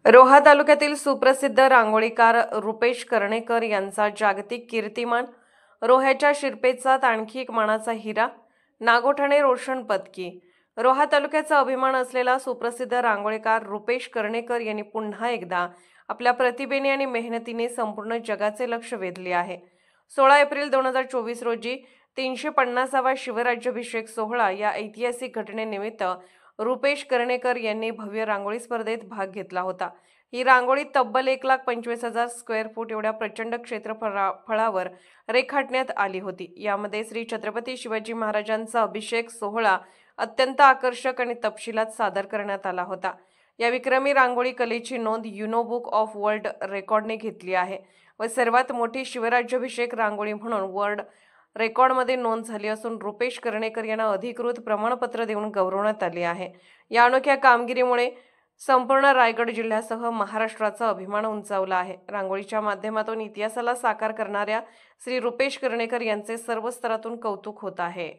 रोहा तालुक्यातील सुप्रसिद्ध रांगोळीकार रुपेश कर्णेकर यांचा जागतिक कीर्तिमान, रोह्याच्या शिरपेचात आणखी एक मानाचा हिरा, नागोठणे रोशन पदकी। रोहा तालुक्याचा अभिमान असलेला सुप्रसिद्ध रांगोळीकार रुपेश कर्णेकर यांनी पुन्हा एकदा आपल्या प्रतिभेने आणि मेहनतीने संपूर्ण जगाचे लक्ष वेधले आहे। 16 एप्रिल 2024 रोजी 350वा शिवराज्याभिषेक सोहळा या ऐतिहासिक घटनेनिमित्त रुपेश कर्णेकर यांनी भव्य रांगोळी स्पर्धेत भाग घेतला होता। ही रांगोळी तब्बल 1,25,000 स्क्वेअर फूट एवढ्या प्रचंड क्षेत्रफळावर रेखाटण्यात आली होती। यामध्ये श्री छत्रपती शिवाजी महाराजांचा अभिषेक सोहळा अत्यंत आकर्षक आणि तपशिलात सादर करण्यात आला होता। या विक्रमी रांगोळी कलेची नोंद युनो बुक ऑफ वर्ल्ड रेकॉर्डने घेतली आहे व सर्वात मोठी शिवराज्याभिषेक रांगोळी म्हणून वर्ल्ड रेकॉर्डमध्ये नोंद झाली असून रुपेश कर्णेकर यांना अधिकृत प्रमाणपत्र देऊन गौरवण्यात आले आहे। या अनोख्या कामगिरीमुळे संपूर्ण रायगड जिल्ह्यासह महाराष्ट्राचा अभिमान उंचावला आहे। रांगोळीच्या माध्यमातून इतिहासाला साकार करणाऱ्या श्री रुपेश कर्णेकर यांचे सर्व स्तरातून कौतुक होत आहे।